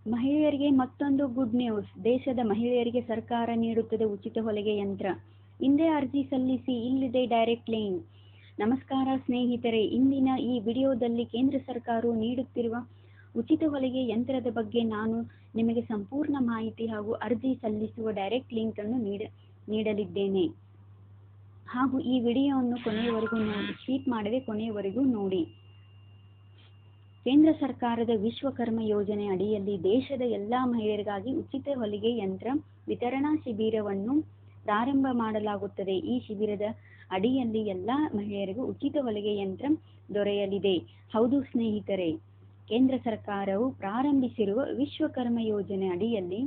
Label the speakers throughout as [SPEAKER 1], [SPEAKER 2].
[SPEAKER 1] ಮಹಿಳೆಯರಿಗೆ ಮತ್ತೊಂದು good news. ದೇಶದ ಮಹಿಳೆಯರಿಗೆ ಸರ್ಕಾರ ನೀಡುತ್ತದೆ ಉಚಿತ ಹೊಲಿಗೆ ಯಂತ್ರ. ಹಿಂದೆ ಅರ್ಜಿ ಸಲ್ಲಿಸಿ, ಇಲ್ಲಿದೆ ಡೈರೆಕ್ಟ್ ಲಿಂಕ್. ನಮಸ್ಕಾರ ಸ್ನೇಹಿತರೆ, ಇಂದಿನ ಈ ವಿಡಿಯೋದಲ್ಲಿ ಕೇಂದ್ರ ಸರ್ಕಾರವು ನೀಡುತ್ತಿರುವ ಉಚಿತ ಹೊಲಿಗೆ ಯಂತ್ರದ ಬಗ್ಗೆ ನಾನು ನಿಮಗೆ ಸಂಪೂರ್ಣ ಮಾಹಿತಿ ಹಾಗೂ ಅರ್ಜಿ ಸಲ್ಲಿಸುವ ಡೈರೆಕ್ಟ್ ಲಿಂಕ್ ಅನ್ನು ನೀಡಲಿದ್ದೇನೆ. ಹಾಗೂ ಈ ವಿಡಿಯೋವನ್ನು ಕೊನೆಯವರೆಗೂ ನೋಡಿ, ಸ್ಕಿಪ್ ಮಾಡದೆ ಕೊನೆಯವರೆಗೂ ನೋಡಿ. ಕೇಂದ್ರ ಸರ್ಕಾರದ ವಿಶ್ವಕರ್ಮ ಯೋಜನೆ ಅಡಿಯಲ್ಲಿ ದೇಶದ ಎಲ್ಲಾ ಮಹಿಳೆಯರಿಗಾಗಿ ಉಚಿತ ಹೊಲಿಗೆ ಯಂತ್ರ ವಿತರಣಾ ಶಿಬಿರವನ್ನು ಪ್ರಾರಂಭ ಮಾಡಲಾಗುತ್ತದೆ. ಈ ಶಿಬಿರದ ಅಡಿಯಲ್ಲಿ ಎಲ್ಲಾ ಮಹಿಳೆಯರಿಗೂ ಉಚಿತ ಹೊಲಿಗೆ ಯಂತ್ರ ದೊರೆಯಲಿದೆ. ಹೌದು ಸ್ನೇಹಿತರೆ, ಕೇಂದ್ರ ಸರ್ಕಾರವು ಪ್ರಾರಂಭಿಸಿರುವ ವಿಶ್ವಕರ್ಮ ಯೋಜನೆ ಅಡಿಯಲ್ಲಿ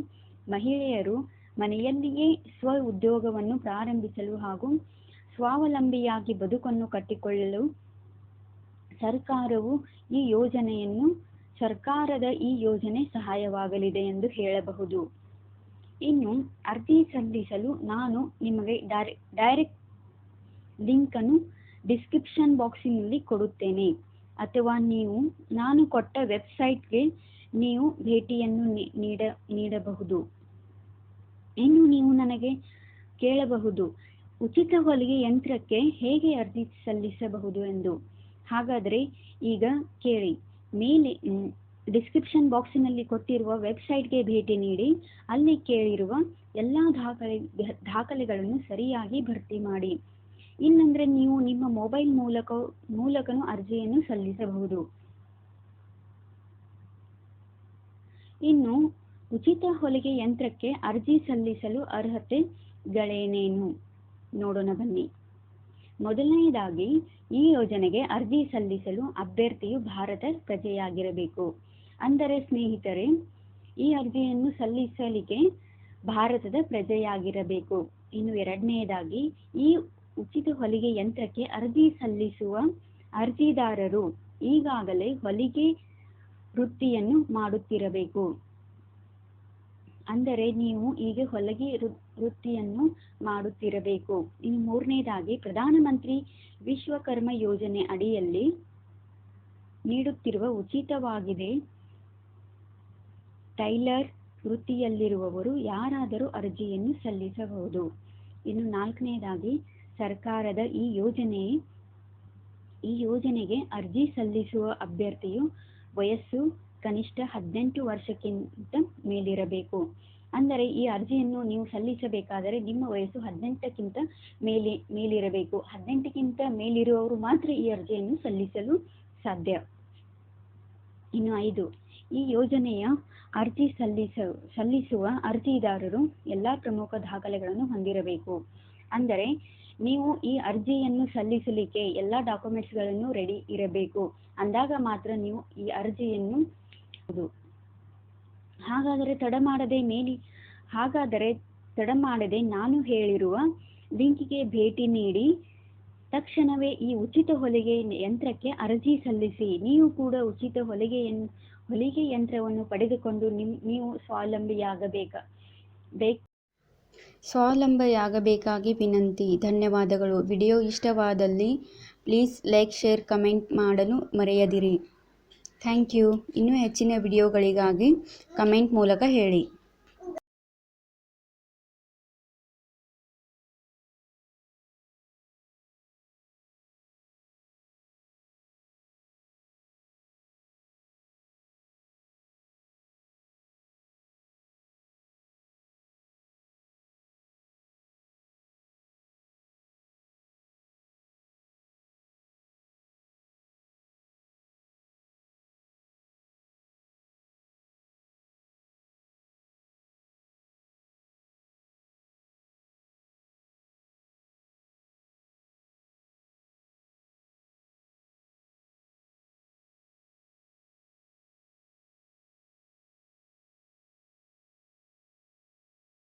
[SPEAKER 1] ಮಹಿಳೆಯರು ಮನೆಯಲ್ಲಿಯೇ ಸ್ವ ಉದ್ಯೋಗವನ್ನು ಪ್ರಾರಂಭಿಸಲು ಹಾಗೂ ಸ್ವಾವಲಂಬಿಯಾಗಿ ಬದುಕನ್ನು ಕಟ್ಟಿಕೊಳ್ಳಲು ಸರ್ಕಾರದ ಈ ಯೋಜನೆ ಸಹಾಯವಾಗಲಿದೆ ಎಂದು ಹೇಳಬಹುದು. ಇನ್ನು ಅರ್ಜಿ ಸಲ್ಲಿಸಲು ನಾನು ನಿಮಗೆ ಡೈರೆಕ್ಟ್ ಲಿಂಕ್ ಅನ್ನು ಡಿಸ್ಕ್ರಿಪ್ಷನ್ ಬಾಕ್ಸಿನಲ್ಲಿ ಕೊಡುತ್ತೇನೆ, ಅಥವಾ ನಾನು ಕೊಟ್ಟ ವೆಬ್ಸೈಟ್ಗೆ ನೀವು ಭೇಟಿಯನ್ನು ನೀಡಬಹುದು. ಇನ್ನು ನೀವು ನನಗೆ ಕೇಳಬಹುದು, ಉಚಿತ ಹೊಲಿಗೆ ಯಂತ್ರಕ್ಕೆ ಹೇಗೆ ಅರ್ಜಿ ಸಲ್ಲಿಸಬಹುದು ಎಂದು. ಹಾಗಾದರೆ ಈಗ ಕೇಳಿ. ಮೇಲೆ ಡಿಸ್ಕ್ರಿಪ್ಷನ್ ಬಾಕ್ಸಿನಲ್ಲಿ ಕೊಟ್ಟಿರುವ ವೆಬ್ಸೈಟ್ಗೆ ಭೇಟಿ ನೀಡಿ, ಅಲ್ಲಿ ಕೇಳಿರುವ ಎಲ್ಲ ದಾಖಲೆಗಳನ್ನು ಸರಿಯಾಗಿ ಭರ್ತಿ ಮಾಡಿ. ಇಲ್ಲಂದ್ರೆ ನೀವು ನಿಮ್ಮ ಮೊಬೈಲ್ ಮೂಲಕನೂ ಅರ್ಜಿಯನ್ನು ಸಲ್ಲಿಸಬಹುದು. ಇನ್ನು ಉಚಿತ ಹೊಲಿಗೆ ಯಂತ್ರಕ್ಕೆ ಅರ್ಜಿ ಸಲ್ಲಿಸಲು ಅರ್ಹತೆಗಳೇನೇನು ನೋಡೋಣ ಬನ್ನಿ. ಮೊದಲನೆಯದಾಗಿ, ಈ ಯೋಜನೆಗೆ ಅರ್ಜಿ ಸಲ್ಲಿಸಲು ಅಭ್ಯರ್ಥಿಯು ಭಾರತ ಪ್ರಜೆಯಾಗಿರಬೇಕು. ಅಂದರೆ ಸ್ನೇಹಿತರೆ, ಈ ಅರ್ಜಿಯನ್ನು ಸಲ್ಲಿಸಲಿಕ್ಕೆ ಭಾರತದ ಪ್ರಜೆಯಾಗಿರಬೇಕು. ಇನ್ನು ಎರಡನೆಯದಾಗಿ, ಈ ಉಚಿತ ಹೊಲಿಗೆ ಯಂತ್ರಕ್ಕೆ ಅರ್ಜಿ ಸಲ್ಲಿಸುವ ಅರ್ಜಿದಾರರು ಈಗಾಗಲೇ ಹೊಲಿಗೆ ವೃತ್ತಿಯನ್ನು ಮಾಡುತ್ತಿರಬೇಕು. ಅಂದರೆ ನೀವು ಈಗ ಹೊಲಿಗೆ ವೃತ್ತಿಯನ್ನು ಮಾಡುತ್ತಿರಬೇಕು. ಇನ್ನು ಮೂರನೇದಾಗಿ, ಪ್ರಧಾನಮಂತ್ರಿ ವಿಶ್ವಕರ್ಮ ಯೋಜನೆ ಅಡಿಯಲ್ಲಿ ನೀಡುತ್ತಿರುವ ಉಚಿತವಾಗಿದೆ ಟೈಲರ್ ವೃತ್ತಿಯಲ್ಲಿರುವವರು ಯಾರಾದರೂ ಅರ್ಜಿಯನ್ನು ಸಲ್ಲಿಸಬಹುದು. ಇನ್ನು ನಾಲ್ಕನೇದಾಗಿ, ಸರ್ಕಾರದ ಈ ಯೋಜನೆಗೆ ಅರ್ಜಿ ಸಲ್ಲಿಸುವ ಅಭ್ಯರ್ಥಿಯು ವಯಸ್ಸು ಕನಿಷ್ಠ 18 ವರ್ಷಕ್ಕಿಂತ ಮೇಲಿರಬೇಕು. ಅಂದರೆ ಈ ಅರ್ಜಿಯನ್ನು ನೀವು ಸಲ್ಲಿಸಬೇಕಾದರೆ ನಿಮ್ಮ ವಯಸ್ಸು 18ಕ್ಕಿಂತ ಮೇಲಿರಬೇಕು. 18ಕ್ಕಿಂತ ಮೇಲಿರುವವರು ಮಾತ್ರ ಈ ಅರ್ಜಿಯನ್ನು ಸಲ್ಲಿಸಲು ಸಾಧ್ಯ. ಇನ್ನು 5, ಈ ಯೋಜನೆಯ ಅರ್ಜಿ ಸಲ್ಲಿಸುವ ಅರ್ಜಿದಾರರು ಎಲ್ಲ ಪ್ರಮುಖ ದಾಖಲೆಗಳನ್ನು ಹೊಂದಿರಬೇಕು. ಅಂದರೆ ನೀವು ಈ ಅರ್ಜಿಯನ್ನು ಸಲ್ಲಿಸಲಿಕ್ಕೆ ಎಲ್ಲ ಡಾಕ್ಯುಮೆಂಟ್ಸ್ಗಳನ್ನು ರೆಡಿ ಇರಬೇಕು. ಅಂದಾಗ ಮಾತ್ರ ನೀವು ಈ ಅರ್ಜಿಯನ್ನು. ಹಾಗಾದರೆ ತಡ ಮಾಡದೆ ನಾನು ಹೇಳಿರುವ ಲಿಂಕಿಗೆ ಭೇಟಿ ನೀಡಿ ತಕ್ಷಣವೇ ಈ ಉಚಿತ ಹೊಲಿಗೆ ಯಂತ್ರಕ್ಕೆ ಅರ್ಜಿ ಸಲ್ಲಿಸಿ. ನೀವು ಕೂಡ ಉಚಿತ ಹೊಲಿಗೆ ಯಂತ್ರವನ್ನು ಪಡೆದುಕೊಂಡು ನೀವು ಸ್ವಾವಲಂಬಿಯಾಗಬೇಕಾಗಿ ವಿನಂತಿ. ಧನ್ಯವಾದಗಳು. ವಿಡಿಯೋ ಇಷ್ಟವಾದಲ್ಲಿ ಪ್ಲೀಸ್ ಲೈಕ್, ಶೇರ್, ಕಮೆಂಟ್ ಮಾಡಲು ಮರೆಯದಿರಿ. Thank you. ಇನ್ನೂ ಹೆಚ್ಚಿನ ವಿಡಿಯೋಗಳಿಗಾಗಿ ಕಮೆಂಟ್ ಮೂಲಕ ಹೇಳಿ.